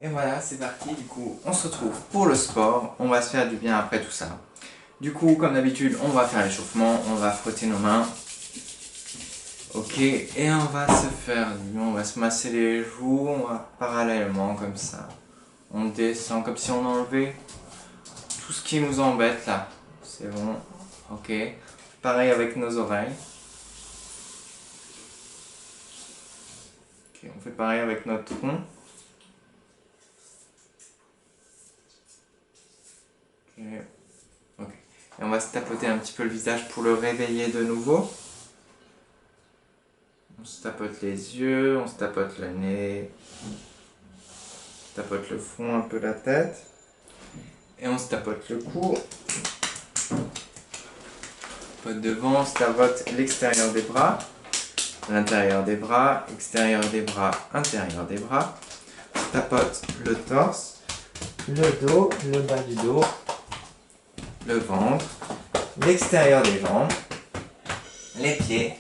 Et voilà, c'est parti, du coup, on se retrouve pour le sport, on va se faire du bien après tout ça. Du coup, comme d'habitude, on va faire l'échauffement, on va frotter nos mains. Ok, et on va se faire du bien, on va se masser les joues, on va parallèlement comme ça. On descend comme si on enlevait tout ce qui nous embête là. C'est bon, ok. Pareil avec nos oreilles. Ok, on fait pareil avec notre tronc. Ok. Ok. Et on va se tapoter un petit peu le visage pour le réveiller de nouveau. On se tapote les yeux, on se tapote le nez, on se tapote le front, un peu la tête. Et on se tapote le cou. On tapote devant, on se tapote l'extérieur des bras, l'intérieur des bras, extérieur des bras, intérieur des bras. On tapote le torse, le dos, le bas du dos, le ventre, l'extérieur des jambes, les pieds,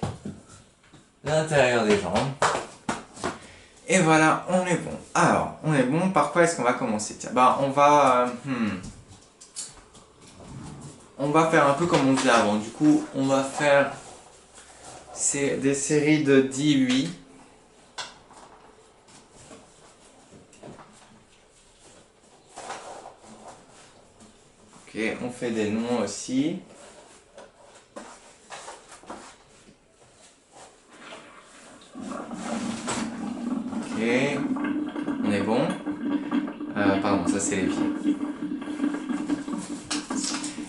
l'intérieur des jambes. Et voilà, on est bon. Alors, on est bon. Par quoi est-ce qu'on va commencer? Tiens, bah, on va faire un peu comme on faisait avant. Du coup, on va faire des séries de 10-8. Ok, on fait des noms aussi. Ok, on est bon. Pardon, ça c'est les pieds.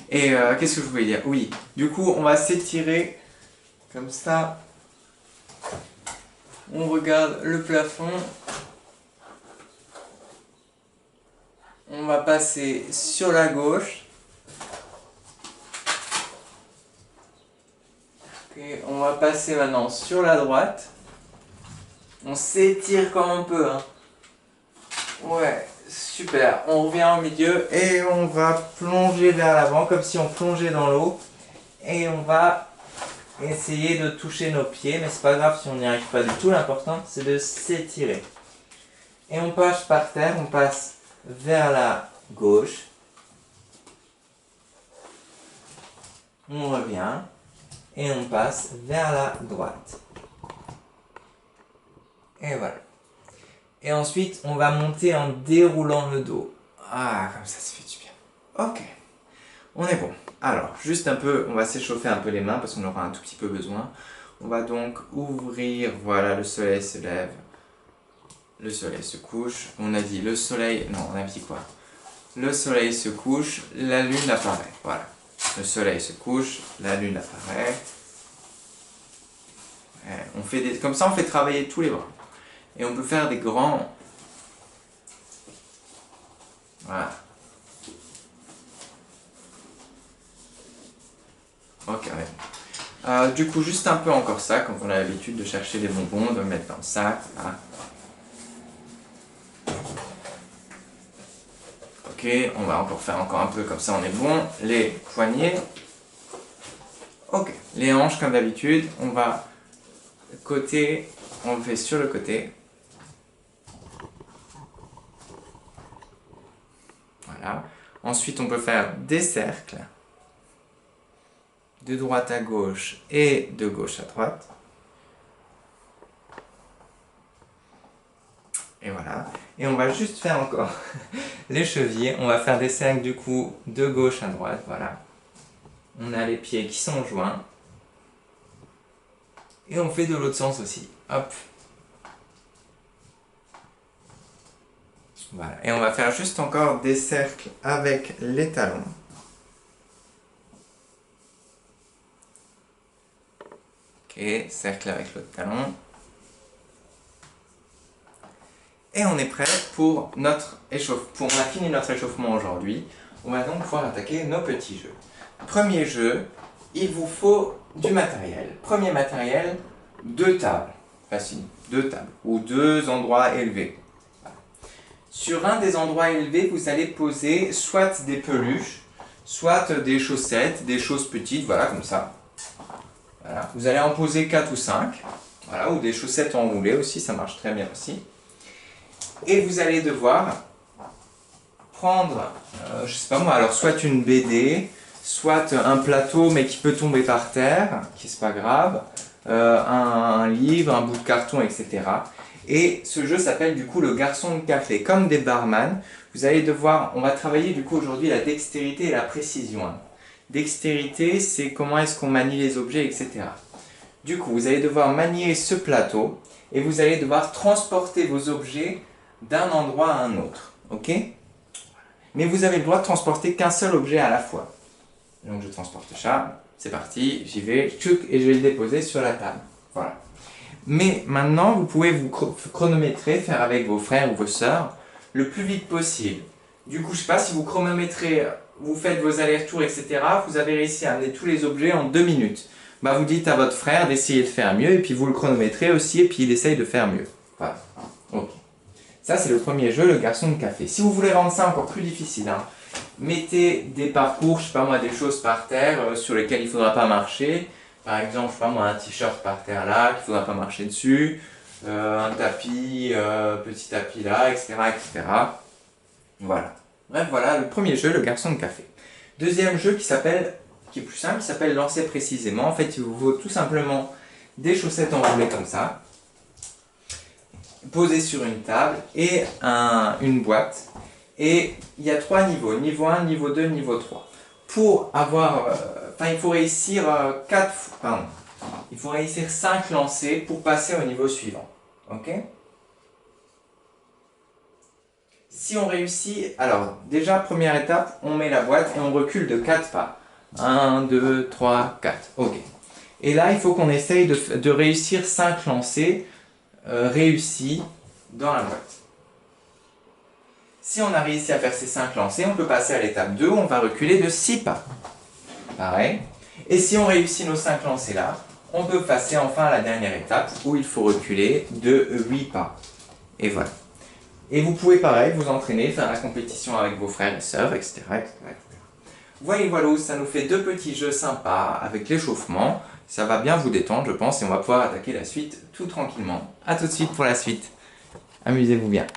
Et qu'est-ce que je voulais dire? Oui, du coup, on va s'étirer comme ça. On regarde le plafond. On va passer sur la gauche. Ok, on va passer maintenant sur la droite. On s'étire comme on peut, hein. Ouais, super. On revient au milieu et on va plonger vers l'avant comme si on plongeait dans l'eau. Et on va essayer de toucher nos pieds, mais c'est pas grave si on n'y arrive pas du tout. L'important c'est de s'étirer. Et on passe par terre, on passe vers la gauche. On revient et on passe vers la droite. Et voilà. Et ensuite, on va monter en déroulant le dos. Ah, comme ça fait du bien. Ok, on est bon. Alors, juste un peu, on va s'échauffer un peu les mains parce qu'on aura un tout petit peu besoin. On va donc ouvrir, voilà, le soleil se lève. Le soleil se couche. On a dit le soleil, non, on a dit quoi? Le soleil se couche, la lune apparaît. Voilà. Le soleil se couche, la lune apparaît. On fait comme ça, on fait travailler tous les bras. Et on peut faire des grands... Voilà. Ok, ouais. Du coup, juste un peu encore ça, quand on a l'habitude de chercher des bonbons, de le mettre dans le sac. Voilà. Ok, on va encore faire encore un peu comme ça, on est bon. Les poignets. Ok, les hanches comme d'habitude, on va côté, on le fait sur le côté. Voilà. Ensuite, on peut faire des cercles de droite à gauche et de gauche à droite. Et voilà. Et on va juste faire encore les chevilles. On va faire des cercles du coup de gauche à droite. Voilà. On a les pieds qui sont joints. Et on fait de l'autre sens aussi. Hop. Voilà. Et on va faire juste encore des cercles avec les talons. Ok, cercle avec l'autre talon. Et on est prêt pour notre échauffement. On a fini notre échauffement aujourd'hui. On va donc pouvoir attaquer nos petits jeux. Premier jeu, il vous faut du matériel. Premier matériel, 2 tables. Facile, 2 tables ou 2 endroits élevés. Voilà. Sur un des endroits élevés, vous allez poser soit des peluches, soit des chaussettes, des choses petites, voilà, comme ça. Voilà. Vous allez en poser 4 ou 5. Voilà, ou des chaussettes enroulées aussi, ça marche très bien aussi. Et vous allez devoir prendre, je sais pas moi, alors soit une BD, soit un plateau mais qui peut tomber par terre, qui c'est pas grave, un livre, un bout de carton, etc. Et ce jeu s'appelle du coup le garçon de café. Comme des barman, vous allez devoir, on va travailler du coup aujourd'hui la dextérité et la précision. Dextérité, c'est comment est-ce qu'on manie les objets, etc. Du coup, vous allez devoir manier ce plateau et vous allez devoir transporter vos objets d'un endroit à un autre. Ok? Mais vous avez le droit de transporter qu'un seul objet à la fois. Donc je transporte le chat, c'est parti, j'y vais, tchouk, et je vais le déposer sur la table. Voilà. Mais maintenant, vous pouvez vous chronométrer, faire avec vos frères ou vos sœurs, le plus vite possible. Du coup, je ne sais pas, si vous chronométrez, vous faites vos allers-retours, etc., vous avez réussi à amener tous les objets en 2 minutes. Bah, vous dites à votre frère d'essayer de faire mieux, et puis vous le chronométrez aussi, et puis il essaye de faire mieux. Voilà. Ok. Ça, c'est le premier jeu, le garçon de café. Si vous voulez rendre ça encore plus difficile, hein, mettez des parcours, je sais pas moi, des choses par terre sur lesquelles il ne faudra pas marcher. Par exemple, je sais pas moi, un t-shirt par terre là, qu'il ne faudra pas marcher dessus. Un tapis, petit tapis là, etc., etc. Voilà. Bref, voilà le premier jeu, le garçon de café. Deuxième jeu qui est plus simple, qui s'appelle lancer précisément. En fait, il vous faut tout simplement des chaussettes enroulées comme ça, posées sur une table et une boîte. Et il y a 3 niveaux, niveau 1, niveau 2, niveau 3. Pour avoir, il faut réussir 5 lancers pour passer au niveau suivant. Ok? Si on réussit, alors déjà première étape, on met la boîte et on recule de 4 pas. 1, 2, 3, 4. Ok. Et là, il faut qu'on essaye de réussir 5 lancers réussis dans la boîte. Si on a réussi à faire ces 5 lancers, on peut passer à l'étape 2 où on va reculer de 6 pas. Pareil. Et si on réussit nos 5 lancers là, on peut passer enfin à la dernière étape où il faut reculer de 8 pas. Et voilà. Et vous pouvez pareil vous entraîner, faire la compétition avec vos frères et sœurs, etc. etc. Voyez, voilà, ça nous fait 2 petits jeux sympas avec l'échauffement. Ça va bien vous détendre, je pense, et on va pouvoir attaquer la suite tout tranquillement. A tout de suite pour la suite. Amusez-vous bien.